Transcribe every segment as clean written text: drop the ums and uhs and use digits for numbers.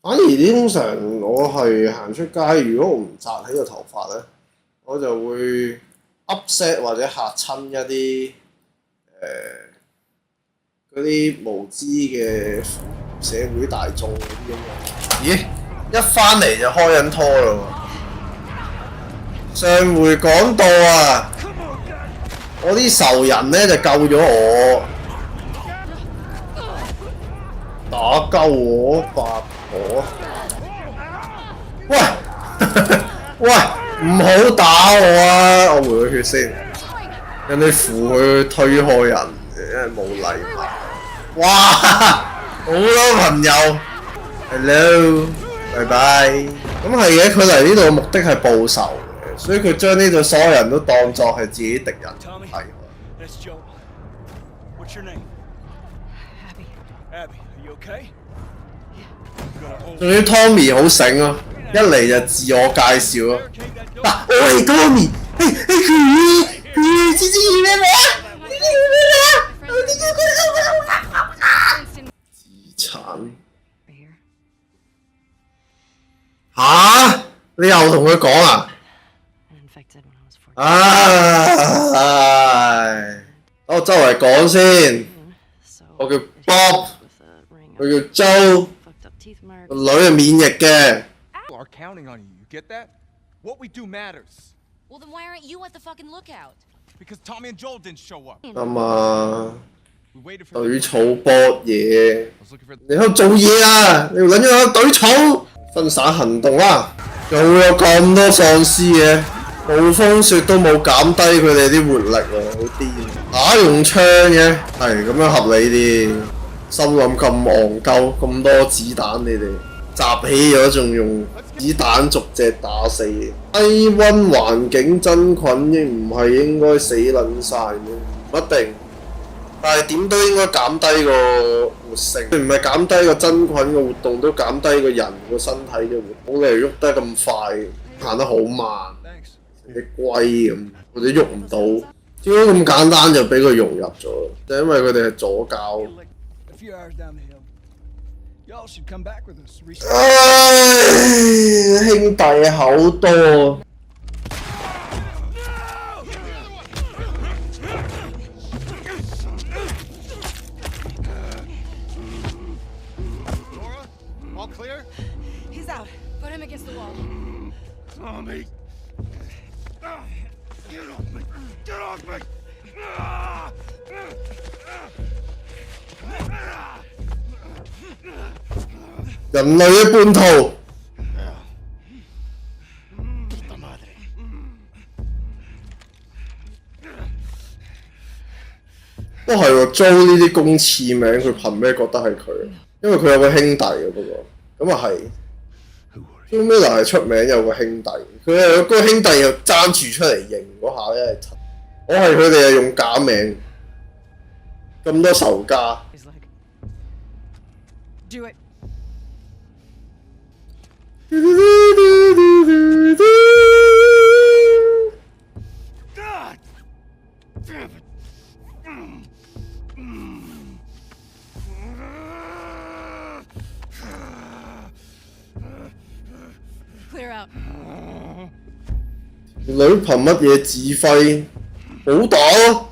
反而通常我係行出街，如果我唔紮起個頭髮咧，我就會 upset 或者嚇親一啲嗰啲無知嘅社會大眾嗰啲咁樣。咦？一翻嚟就開緊拖啦喎！上回講到啊，我啲仇人咧就救咗我，打鳩我八婆。喂喂，唔好打我啊！我回個血先，人哋扶佢推開人，因為冇禮貌。哇！好多朋友 ，hello， 拜拜。咁係嘅，佢嚟呢度嘅目的係報仇嘅，所以佢將呢度所有人都當作係自己敵人。係。仲要 Tommy 好醒啊！一嚟就自我介紹咯。嗱，我係 Tommy，佢知唔知咩名啊？自殘吓？你又同佢講啊？唉，我周圍講先。我叫 Bob， 佢叫 Joe， 個女係免疫嘅。Are counting on you. You get that? What we do matters. Well, then why aren't you at the fucking lookout? Because Tommy and Joel didn't show up. 咁啊， We waited for. 隊草波嘢， I was looking for. 你喺度做嘢啊！你撚咗喺度隊草，分散行動啦！又會有咁多喪屍嘅，暴風雪都冇減低佢哋啲活力喎，好癲！打用槍嘅，係咁樣合理啲。心諗咁戇鳩，咁多子彈你哋集起咗，仲用子彈逐隻打死。低溫環境真菌應唔係應該死撚晒咩？唔一定，但係點都應該減低個活性。唔係減低個真菌嘅活動，都減低個人個身體嘅活動。冇理由喐得咁快，行得好慢，成隻龜咁，或者喐唔到。點解咁簡單就俾佢融入咗？就因為佢哋係左膠。唉，兄弟口多。All clear? He's out. Put him against the wall. Tommy. Get off me! Get off me! 人類嘅叛徒。都係喎，租呢啲公廁名，佢憑咩覺得係佢？因為佢有個兄弟嘅不過，咁啊係。Joe Miller 係出名有個兄弟，佢係嗰個兄弟又爭住出嚟認嗰下咧，我係佢哋係用假名，咁多仇家。Do it. God damn it! Clear out. 女憑乜嘢指揮？好打咯！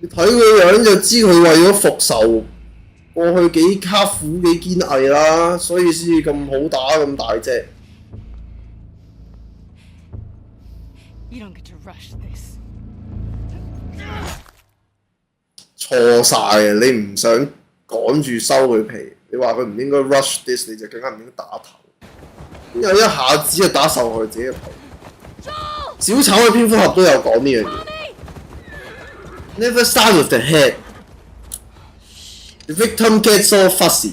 你睇佢樣就知佢為咗復仇，過去幾刻苦幾堅毅啦，所以先至咁好打咁大隻。You don't get to rush this. 錯晒嘅，你唔想趕住收佢皮，你話佢唔應該 rush this， 你就更加唔應該打頭。有一下子就打受害者嘅頭。小丑嘅蝙蝠俠都有講呢樣嘢。Never start with the head. The victim gets so fussy，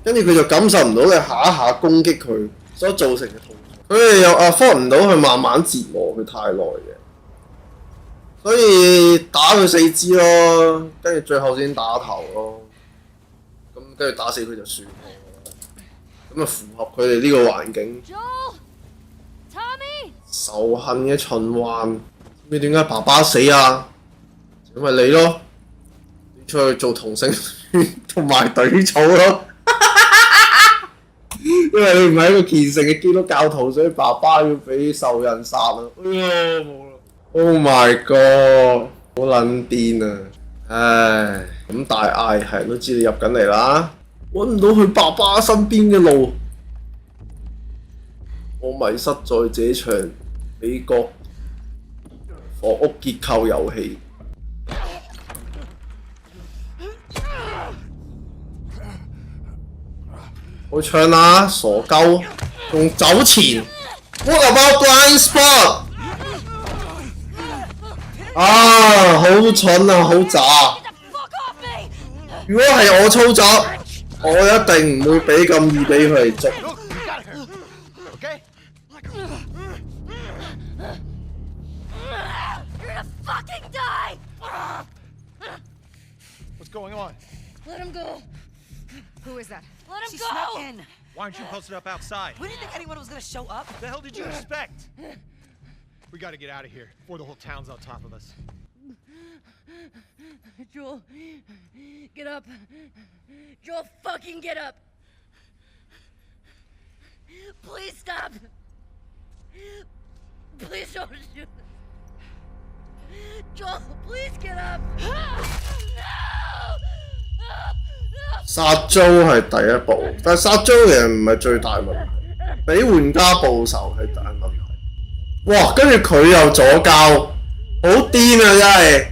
跟住佢就感受唔到你下一下攻擊佢所造成嘅痛苦。佢哋又 afford 唔到去慢慢折磨佢太耐嘅，所以打佢四肢咯，跟住最後先打頭咯。咁跟住打死佢就算咯。咁啊符合佢哋呢個環境。Joel, Tommy. 仇恨嘅循環。知點解爸爸死啊？因為你咯，你出去做同性。同埋隊草咯。因為你唔係一個虔誠嘅基督教徒，所以爸爸要俾仇人殺啊！哎呀，冇啦 ！Oh my god，好撚癲啊！唉，咁大嗌係都知你入緊嚟啦，揾唔到去爸爸身邊嘅路，我迷失在這場美國房屋結構遊戲。開槍啦，傻鳩！用走前 ，What about blind spot？ 啊，好蠢啊，好渣！ Fuck off me! 如果係我操作，我一定唔會俾咁易俾佢哋捉。 Look, we got her. Okay? You're gonna fucking die! What's going on? Let him go. Who is that? Let him She go! snuck in. Why aren't you posted up outside? We didn't think anyone was gonna show up. What the hell did you expect? We gotta get out of here before the whole town's on top of us. Joel, get up. Joel, fucking get up. Please stop. Please don't shoot. Joel, please get up. No! 殺租係第一步，但係殺租其實唔係最大問題，俾玩家報仇係大問題。哇！跟住佢又左交，好癲啊！真係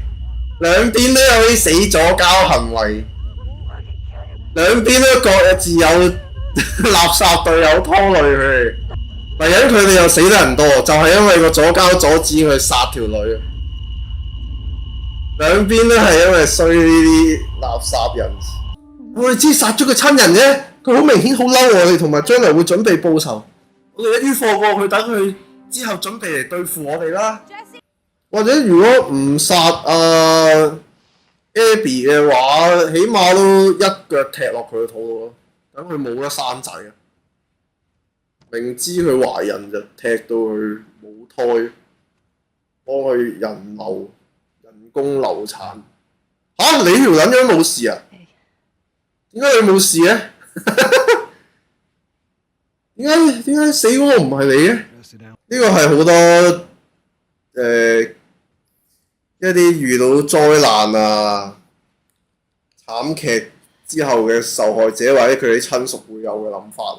兩邊都有啲死左交行為，兩邊都各自有垃圾隊友拖累佢哋。嚟緊佢哋又死得人多，就係因為個左交阻止佢殺條女。兩邊都係因為衰呢啲垃圾人士。我哋知殺咗個親人啫，佢好明顯好嬲我哋，同埋將來會準備報仇。我哋一於放過佢，等佢之後準備嚟對付我哋啦。或者如果唔殺Abby 嘅話，起碼都一腳踢落佢個肚度咯，等佢冇得生仔啊！明知佢懷孕就踢到佢冇胎，幫佢人工流產。嚇、你條撚樣冇事啊？點解你冇事嘅？點解死嗰個唔係你嘅？呢個係好多一啲遇到災難啊、慘劇之後嘅受害者或者佢啲親屬會有嘅諗法。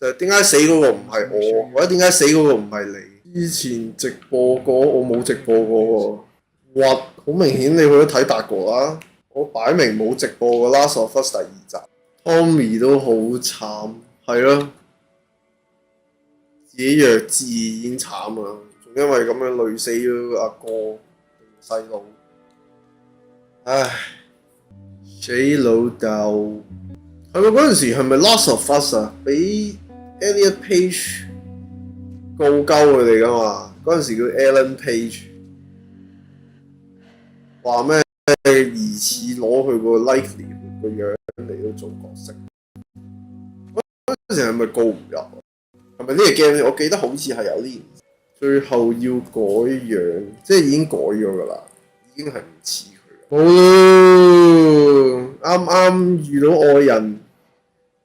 就係點解死嗰個唔係我，或者點解死嗰個唔係你？之前直播過，我冇直播過喎。哇！好明顯你去咗睇達哥啦。我擺明冇直播過《Last of Us》第2集 ，Tommy 都好慘，係咯，自己弱智已經慘啦，仲因為咁樣累死咗阿哥細佬，唉，死老豆，係咪嗰陣時係咪《Last of Us》啊？俾 Elliot Page 告鳩佢哋噶嘛？嗰陣時叫 Ellen Page， 話咩？疑似攞佢個 likely 個樣嚟到做角色，嗰陣時係咪告唔入？係咪呢個 game？我記得好似係有呢件事，最後要改樣，即係已經改咗㗎啦，已經係唔似佢。冇咯，啱啱遇到愛人，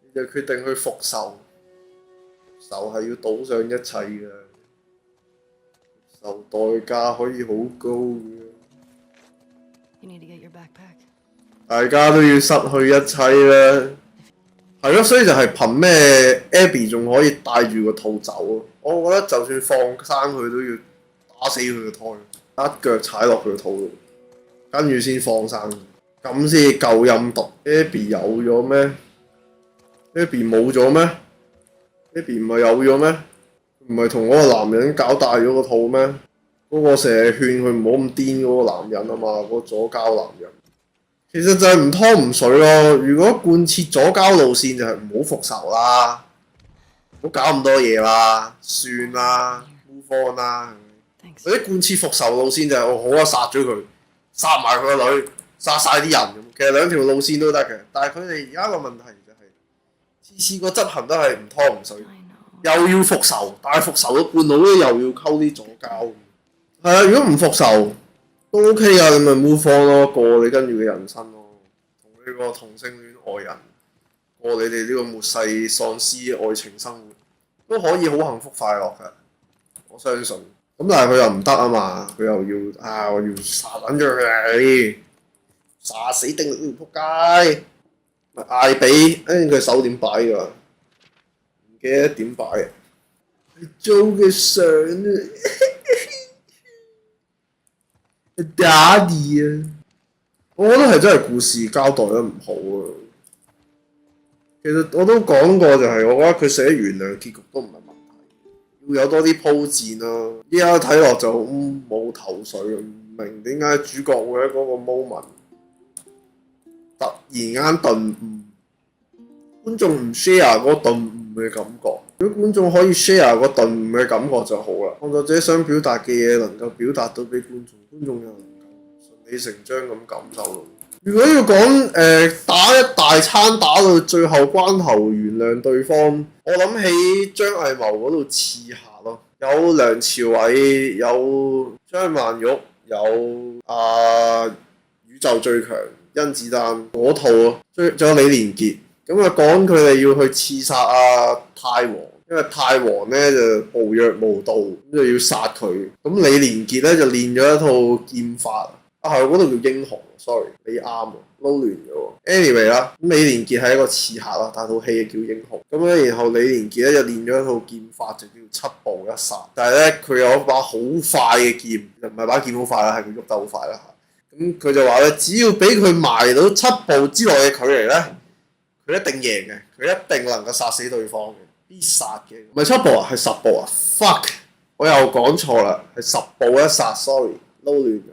你就決定去復仇，復仇係要賭上一切㗎，復仇代價可以好高嘅。You need to get your backpack. 大家都要失去一切啦，係咯，所以就係憑咩 Abby 仲可以帶住個肚走咯？我覺得就算放生佢都要打死佢個胎，一腳踩落佢個肚度，跟住先放生，咁先夠陰毒。Abby 有咗咩 ？Abby 冇咗咩 ？Abby 唔係有咗咩？唔係同嗰個男人搞大咗個肚咩？嗰個成日勸佢唔好咁癲嗰個男人啊嘛，嗰個左膠男人，其實就係唔湯唔水咯。如果貫徹左膠路線就係唔好復仇啦，唔好搞咁多嘢啦，算啦 ，move on 啦。或者貫徹復仇路線就係、我好啊，殺咗佢，殺埋佢個女，殺晒啲人。其實兩條路線都得嘅，但係佢哋而家個問題就係、次次個執行都係唔湯唔水，又要復仇，但係復仇到半路咧又要溝啲左膠。係啊，如果唔復仇都 OK 啊，你咪 move on 咯，過你跟住嘅人生咯，同呢個同性戀愛人過你哋呢個末世喪屍愛情生活，都可以好幸福快樂㗎，我相信。咁但係佢又唔得啊嘛，佢又要我要殺撚咗佢，殺死定力條撲街，咪嗌俾，佢手點擺㗎？唔記得點擺啊？做嘅相啊，Daddy 啊，我覺得係真係故事交代得唔好啊。其實我都講過，就係我覺得佢寫原諒結局都唔係問題，要有多啲鋪墊咯。依家睇落就冇頭緒，唔明點解主角會喺嗰個 moment 突然間頓悟，觀眾唔 share 嗰個頓悟嘅感覺。如果觀眾可以 share 個頓悟嘅感覺就好啦，創作者想表達嘅嘢能夠表達到俾觀眾，觀眾又能夠順理成章咁感受到。如果要講打一大餐打到最後關頭原諒對方，我諗起張藝謀嗰度刺客咯，有梁朝偉，有張曼玉，有宇宙最強甄子丹嗰套咯，仲有李連杰，咁啊講佢哋要去刺殺太王，因為太王咧就無藥無道，咁就要殺佢。咁李連杰咧就練咗一套劍法，係嗰度叫英雄 ，sorry 你啱喎，撈亂咗喎。anyway 啦，咁李連杰係一個刺客啦，但套戲叫英雄。咁咧然後李連杰咧就練咗一套劍法，就叫七步一殺。但係咧佢有一把好快嘅劍，唔係把劍好快啦，係佢喐得好快啦。咁佢就話咧，只要俾佢埋到7步之內嘅距離咧，佢一定贏嘅，佢一定能夠殺死對方嘅，必殺嘅。唔係7步啊，係10步啊 ！fuck， 我又講錯啦，係10步一殺 ，sorry， 撈亂咗。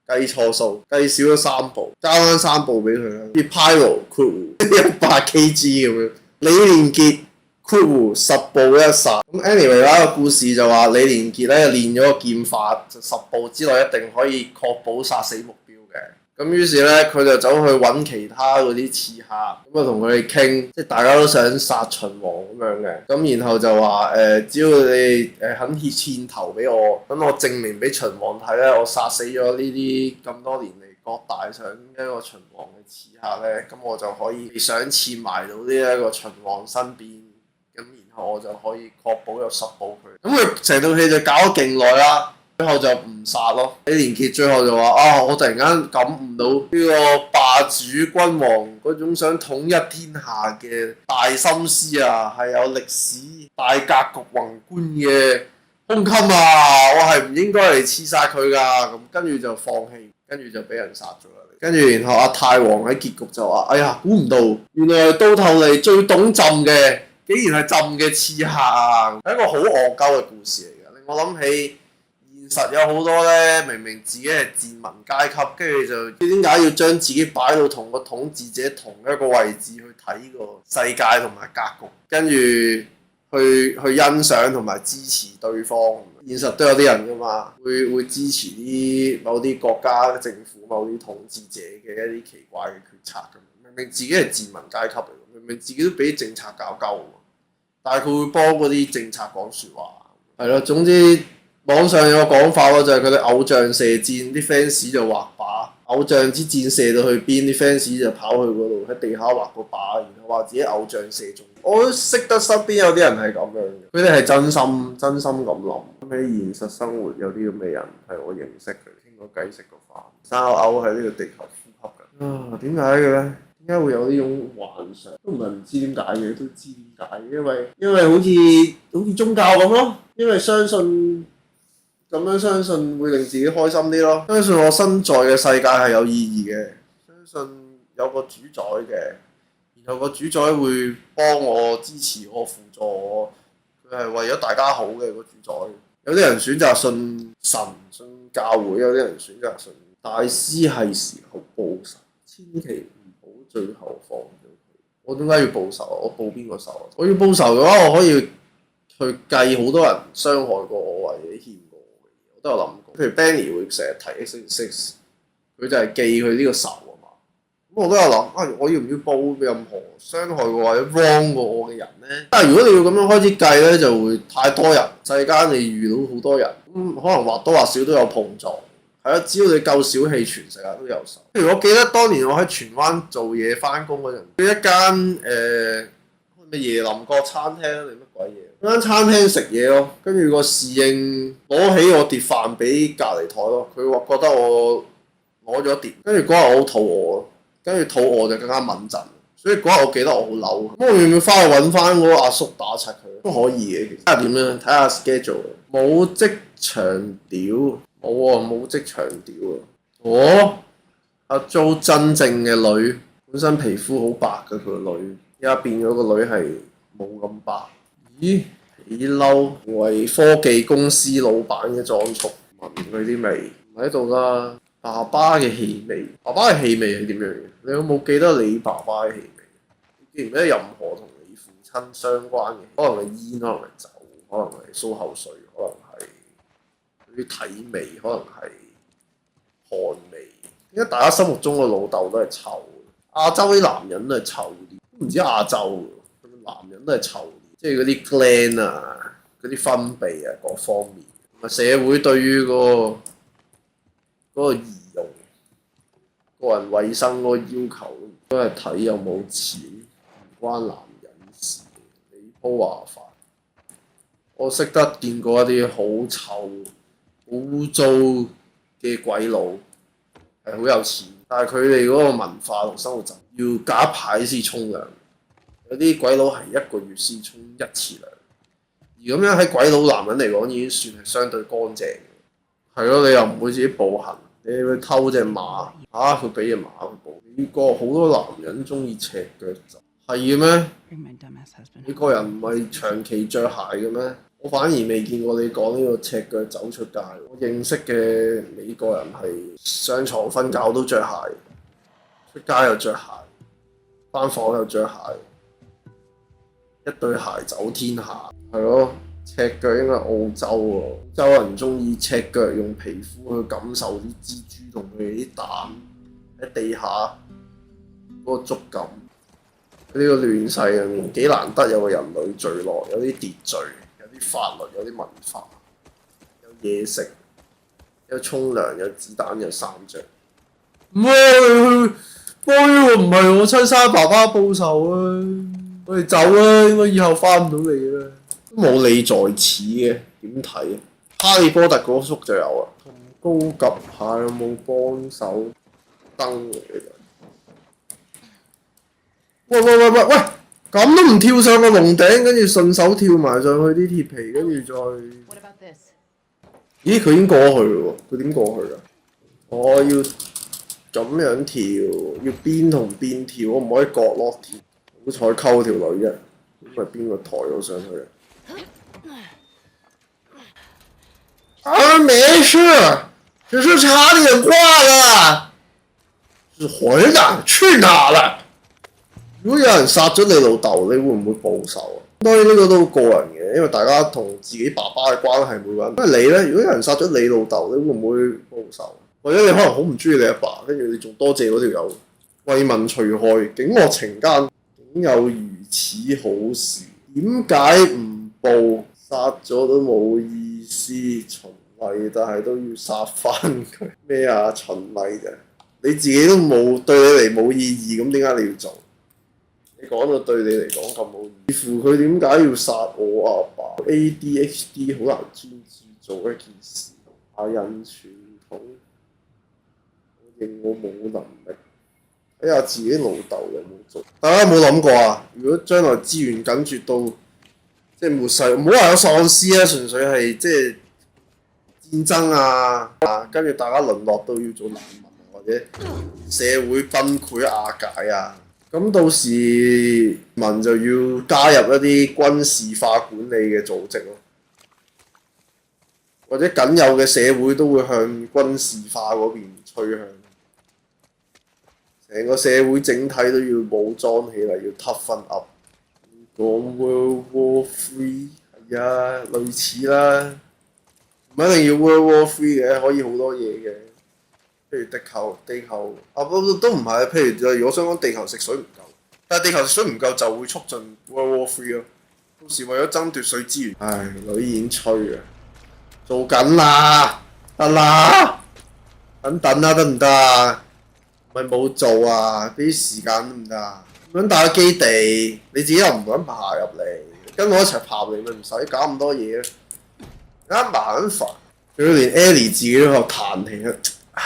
計錯數，計少咗3步，交翻3步俾佢啦。啲 Pyro 括弧100kg 咁樣，李連杰括弧10步一殺。咁 anyway 啦，個故事就話李連杰咧練咗個劍法，就10步之內一定可以確保殺死目標嘅。咁於是咧，佢就走去揾其他嗰啲刺客，咁啊同佢哋傾，即係大家都想殺秦王咁樣嘅。咁然後就話只要你肯獻頭俾我，等我證明俾秦王睇咧，我殺死咗呢啲咁多年嚟各大上一個秦王嘅刺客咧，咁我就可以賞賜埋到呢一個秦王身邊，咁然後我就可以確保有10步佢。咁佢成套戲就搞咗勁耐啦。最後就唔殺咯，李連杰最後就話我突然間感悟到呢個霸主君王嗰種想統一天下嘅大心思啊，係有歷史大格局宏觀嘅胸襟啊，我係唔應該嚟刺殺佢㗎，咁跟住就放棄，跟住就俾人殺咗啦。跟住然後太王喺結局就話：哎呀，估唔到原來到頭嚟最懂朕嘅，竟然係朕嘅刺客啊！係一個好戇鳩嘅故事嚟㗎，令我諗起。現實有好多咧，明明自己係賤民階級，跟住就點解要將自己擺到同個統治者同一個位置去睇呢個世界同埋格局，跟住去欣賞同埋支持對方。現實都有啲人噶嘛，會支持某啲國家政府、某啲統治者嘅一啲奇怪嘅決策咁。明明自己係賤民階級嚟，明明自己都俾政策搞鳩，但係佢會幫嗰啲政策講説話。係咯，總之。網上有個講法咯，就係佢哋偶像射箭，啲 fans 就畫靶，偶像支箭射到去邊，啲 fans 就跑去嗰度喺地下畫個靶，然後話自己偶像射中。我都識得身邊有啲人係咁樣嘅，佢哋係真心咁諗。咁喺現實生活有啲咁嘅人係我認識嘅，傾過偈食過飯，生勾喺呢個地球呼吸㗎。點解嘅咧？點解會有呢種幻想？都唔係唔知點解嘅，都知點解。因為好似宗教咁咯，因為相信。咁樣相信會令自己開心啲咯，相信我身在嘅世界係有意義嘅，相信有個主宰嘅，然後個主宰會幫我、支持我、輔助我，佢係為咗大家好嘅個主宰。有啲人選擇信神、信教會，有啲人選擇信大師係時候報仇，千祈唔好最後放咗佢。我點解要報仇啊？我報邊個仇啊？我要報仇嘅話，我可以去計好多人傷害過我或者欠過。都有諗過，譬如 Benny 會成日提 X6， 佢就係記佢呢個仇啊嘛。咁我都有諗我要唔要報任何傷害過或者 wrong 過我嘅人咧？但係如果你要咁樣開始計咧，就會太多人，世間你遇到好多人，可能或多或少都有碰撞，係啊，只要你夠小氣，全世界都有手。譬如我記得當年我喺荃灣做嘢翻工嗰陣，去一間咩椰林角餐廳定乜鬼嘢？嗰間餐廳食嘢咯，跟住個侍應攞起我碟飯俾隔離台咯，佢話覺得我攞咗碟，跟住嗰日我好肚餓咯，跟住肚餓就更加敏陣，所以嗰日我記得我好嬲。咁我要唔要翻去揾翻嗰個阿叔打柒佢？都可以嘅，其實睇下點樣，睇下 schedule。冇職場屌，冇啊，冇職場屌啊！我阿 Jo 真正嘅女，本身皮膚好白嘅佢個女。而家變咗個女係冇咁白，咦？起嬲為科技公司老闆嘅裝束，聞佢啲味唔喺度啦。爸爸嘅氣味，爸爸嘅氣味係點樣嘅？你有冇記得你爸爸嘅氣味？你記唔記得任何同你父親相關嘅？可能係煙，可能係酒，可能係蘇口水，可能係啲體味，可能係汗味。點解大家心目中嘅老豆都係臭？亞洲啲男人都係臭啲。唔知亞洲男人都係臭啲，即係嗰啲 gland 啊、嗰啲分泌啊各方面。社會對於嗰個儀容、個人衞生嗰個要求都係睇有冇錢，唔關男人事。你鋪華飯，我識得見過一啲好臭、好污糟嘅鬼佬，係好有錢。但係佢哋嗰個文化同生活習慣要隔一排先沖涼，有啲鬼佬係一個月先沖一次涼，而咁樣喺鬼佬男人嚟講已經算係相對乾淨嘅。係咯，你又唔會自己步行，你去偷隻馬嚇，佢俾隻馬佢步。美國好多男人中意赤腳走，係嘅咩？你個人唔係長期着鞋嘅咩？我反而未見過你講呢個赤腳走出街。我認識嘅美國人係上床瞓覺都着鞋，出街又着鞋，返房又着鞋，一對鞋走天下。係咯，赤腳應該係澳洲喎，澳洲人中意赤腳用皮膚去感受啲蜘蛛同佢哋啲蛋喺地下嗰個觸感。呢個亂世入面幾難得有個人類聚落，有啲秩序。有啲法律，有啲文化，有嘢食，有沖涼，有子彈，有衫着。唔係，唔係我親生爸爸報仇啊！我哋走啦，應該以後翻唔到嚟啦。都冇你在此嘅，點睇？哈利波特嗰幅就有啊。高級下有冇幫手燈嚟嘅？喂！咁都唔跳上個龍頂，跟住順手跳埋上去啲鐵皮，跟住再……咦？佢已經過去喎，佢點過去啊？我要咁樣跳，要邊同邊跳，我唔可以角落跳。好彩溝條女啫，咁咪邊個抬我上去啊？沒事，只是差點掛了。是回哪？去哪了？如果有人殺咗你老豆，你會唔會報仇啊？當然呢個都好個人嘅，因為大家同自己爸爸嘅關係每個人。因為你呢，如果有人殺咗你老豆，你會唔會報仇？或者你可能好唔中意你阿爸，跟住你仲多謝嗰條友為民除害，警惡懲奸，竟有如此好事，點解唔報？殺咗都冇意思，循例但係都要殺翻佢咩啊？循例啫，你自己都冇對你嚟冇意義，咁點解你要做？你講到對你嚟講咁冇意義，似乎佢點解要殺我阿爸 ？ADHD 好難專注做一件事，下印傳統，我認我冇能力，睇下自己老豆有冇做。大家有冇諗過啊？如果將來資源緊絕到即係末世，唔好話有喪屍啊，純粹係即係戰爭啊，跟住大家淪落到要做難民或者社會崩潰瓦解啊。咁到時民就要加入一啲軍事化管理嘅組織咯，或者僅有嘅社會都會向軍事化嗰邊趨向，成個社會整體都要武裝起嚟，要 toughen up。講 World War Three 係啊，類似啦，唔一定要 World War Three 嘅，可以好多嘢嘅。譬如地球啊，都唔係。譬如我想講地球食水唔夠，但係地球食水唔夠就會促進 World War Three 咯。到時為咗爭奪水資源，唉，女已經吹啊，做緊啦，得啦。等啦，得唔得啊？咪冇做啊！俾啲時間得唔得啊？咁打基地，你自己又唔肯爬入嚟，跟我一齊爬嚟咪唔使搞咁多嘢咯。啱麻撚煩，佢連 Ellie 自己都喺度嘆氣啊！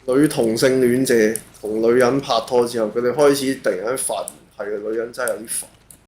女同性戀者同女人拍拖之後，佢哋開始突然間發現係嘅，女人真係有啲煩。